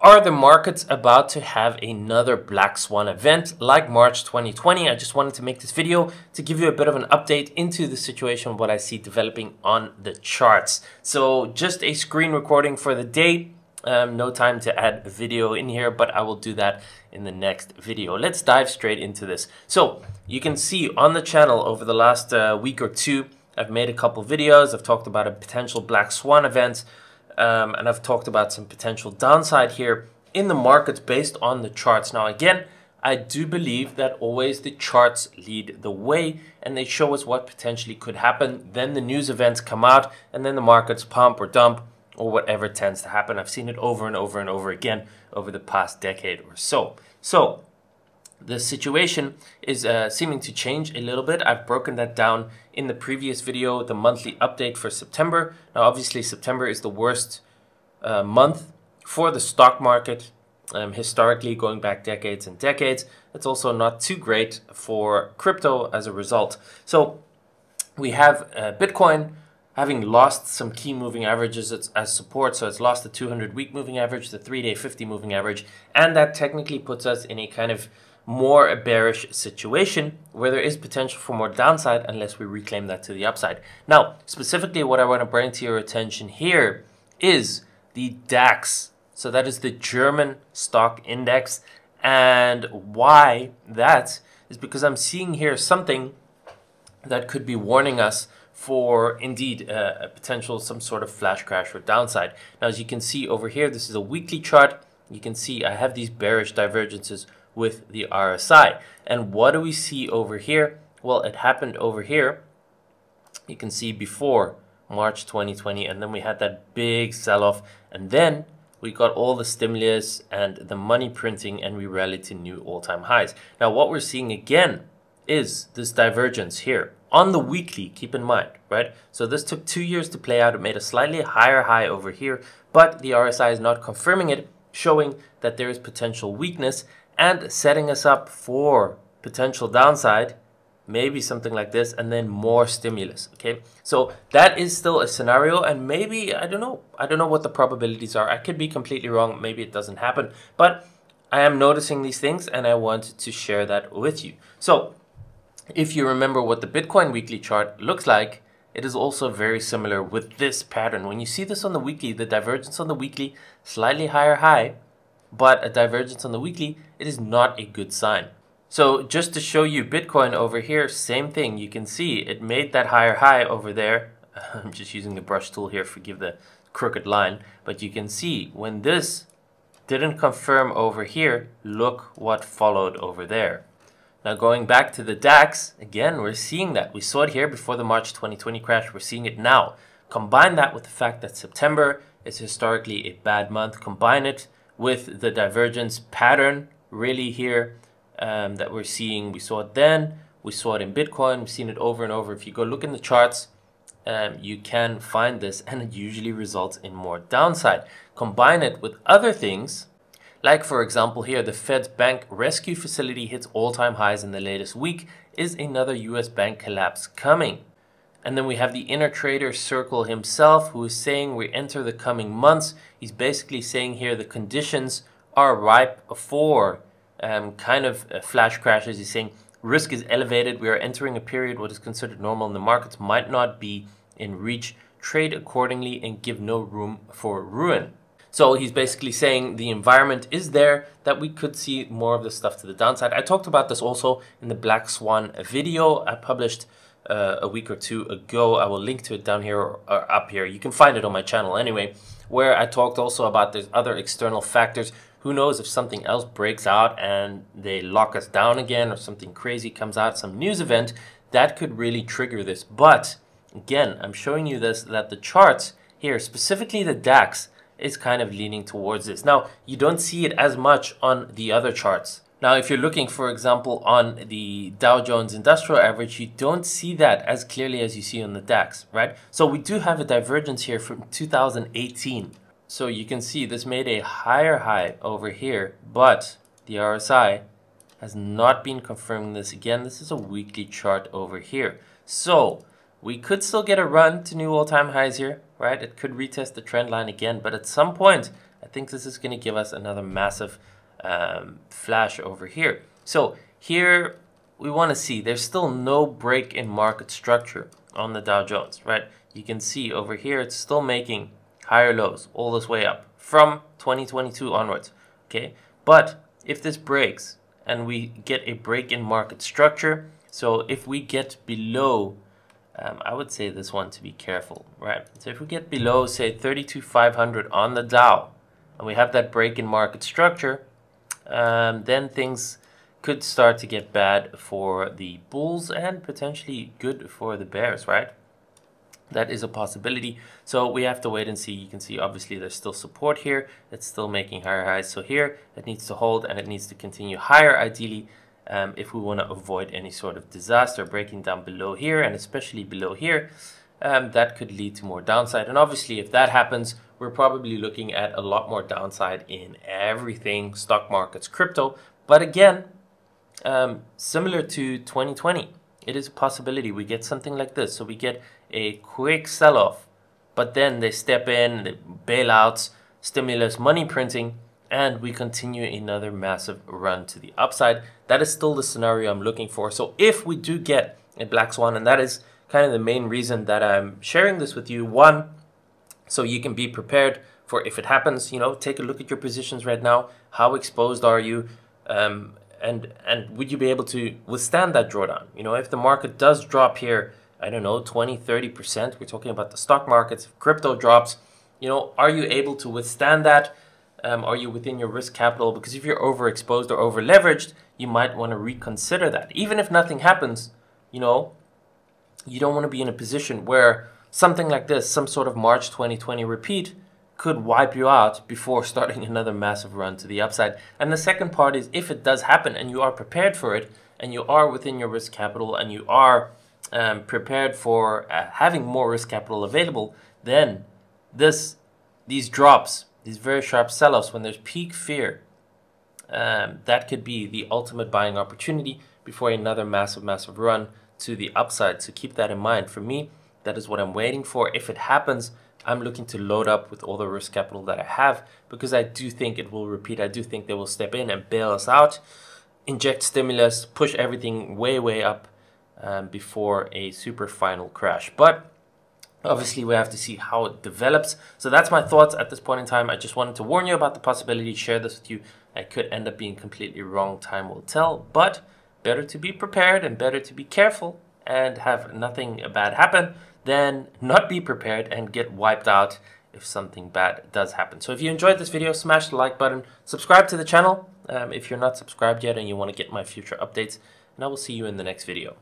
Are the markets about to have another black swan event like March 2020? I just wanted to make this video to give you a bit of an update into the situation, what I see developing on the charts. So just a screen recording for the day. No time to add a video in here, but I will do that in the next video. Let's dive straight into this. So you can see on the channel over the last week or two, I've made a couple videos. I've talked about a potential black swan event. And I've talked about some potential downside here in the markets based on the charts. Now, again, I do believe that always the charts lead the way and they show us what potentially could happen. Then the news events come out and then the markets pump or dump or whatever tends to happen. I've seen it over and over and over again over the past decade or so. So the situation is seeming to change a little bit. I've broken that down in the previous video, the monthly update for September. Now, obviously, September is the worst month for the stock market, historically, going back decades and decades. It's also not too great for crypto as a result. So we have Bitcoin having lost some key moving averages as support. So it's lost the 200-week moving average, the 3-day 50 moving average, and that technically puts us in a kind of more a bearish situation where there is potential for more downside unless we reclaim that to the upside. Now, specifically what I want to bring to your attention here is the DAX. So that is the German stock index. And why that is because I'm seeing here something that could be warning us for indeed a potential some sort of flash crash or downside. Now, as you can see over here, this is a weekly chart. You can see I have these bearish divergences with the RSI. And what do we see over here? Well, it happened over here. You can see before March 2020, and then we had that big sell-off, and then we got all the stimulus and the money printing, and we rallied to new all-time highs. Now, what we're seeing again is this divergence here on the weekly, keep in mind, right? So this took 2 years to play out. It made a slightly higher high over here, but the RSI is not confirming it, showing that there is potential weakness and setting us up for potential downside, maybe something like this, and then more stimulus, okay? So that is still a scenario, and maybe, I don't know what the probabilities are. I could be completely wrong. Maybe it doesn't happen, but I am noticing these things, and I wanted to share that with you. So if you remember what the Bitcoin weekly chart looks like, it is also very similar with this pattern. When you see this on the weekly, the divergence on the weekly, slightly higher high, but a divergence on the weekly, it is not a good sign. So just to show you Bitcoin over here, same thing. You can see it made that higher high over there. I'm just using the brush tool here, forgive the crooked line. But you can see when this didn't confirm over here, look what followed over there. Now going back to the DAX, again, we're seeing that. We saw it here before the March 2020 crash. We're seeing it now. Combine that with the fact that September is historically a bad month. Combine it with the divergence pattern really here that we're seeing. We saw it then, we saw it in Bitcoin, we've seen it over and over. If you go look in the charts, you can find this, and it usually results in more downside. Combine it with other things, like for example here, the Fed's bank rescue facility hits all-time highs in the latest week. Is another US bank collapse coming? And then we have the inner trader Circle himself, who is saying we enter the coming months. He's basically saying here the conditions are ripe for kind of flash crashes. He's saying risk is elevated. We are entering a period what is considered normal in the markets might not be in reach. Trade accordingly and give no room for ruin. So he's basically saying the environment is there that we could see more of this stuff to the downside. I talked about this also in the Black Swan video I published a week or two ago. I will link to it down here or up here. You can find it on my channel anyway, where I talked also about there's other external factors. Who knows if something else breaks out and they lock us down again, or something crazy comes out, some news event that could really trigger this. But again, I'm showing you this, that the charts here, specifically the DAX, is kind of leaning towards this. Now, you don't see it as much on the other charts. Now, if you're looking, for example, on the Dow Jones Industrial Average, you don't see that as clearly as you see on the DAX, right? So we do have a divergence here from 2018. So you can see this made a higher high over here, but the RSI has not been confirming this. Again, this is a weekly chart over here. So we could still get a run to new all-time highs here, right? It could retest the trend line again, but at some point, I think this is going to give us another massive flash over here. So here we want to see there's still no break in market structure on the Dow Jones, right? You can see over here it's still making higher lows all this way up from 2022 onwards, okay? But if this breaks and we get a break in market structure, so if we get below, I would say this one to be careful, right? So if we get below, say, 32,500 on the Dow, and we have that break in market structure, then things could start to get bad for the bulls and potentially good for the bears, right? That is a possibility. So we have to wait and see. You can see obviously there's still support here. It's still making higher highs. So here it needs to hold and it needs to continue higher ideally if we want to avoid any sort of disaster breaking down below here, and especially below here. That could lead to more downside. And obviously if that happens, we're probably looking at a lot more downside in everything, stock markets, crypto. But again, similar to 2020, it is a possibility we get something like this. So we get a quick sell-off, but then they step in, the bailouts, stimulus, money printing, and we continue another massive run to the upside. That is still the scenario I'm looking for. So if we do get a black swan, and that is kind of the main reason that I'm sharing this with you, one, so you can be prepared for if it happens, you know, take a look at your positions right now. How exposed are you? And would you be able to withstand that drawdown? You know, if the market does drop here, I don't know, 20, 30%, we're talking about the stock markets, if crypto drops, you know, are you able to withstand that? Are you within your risk capital? Because if you're overexposed or over leveraged, you might want to reconsider that. Even if nothing happens, you know, you don't want to be in a position where something like this, some sort of March 2020 repeat, could wipe you out before starting another massive run to the upside. And the second part is if it does happen and you are prepared for it and you are within your risk capital and you are prepared for having more risk capital available, then these drops, these very sharp sell-offs, when there's peak fear, that could be the ultimate buying opportunity before another massive run to the upside. So keep that in mind. For me, that is what I'm waiting for. If it happens, I'm looking to load up with all the risk capital that I have, because I do think it will repeat. I do think they will step in and bail us out, inject stimulus, push everything way up before a super final crash. But obviously we have to see how it develops. So that's my thoughts at this point in time. I just wanted to warn you about the possibility, share this with you. I could end up being completely wrong, time will tell, but better to be prepared and better to be careful and have nothing bad happen than not be prepared and get wiped out if something bad does happen. So if you enjoyed this video, smash the like button, subscribe to the channel if you're not subscribed yet and you want to get my future updates, and I will see you in the next video.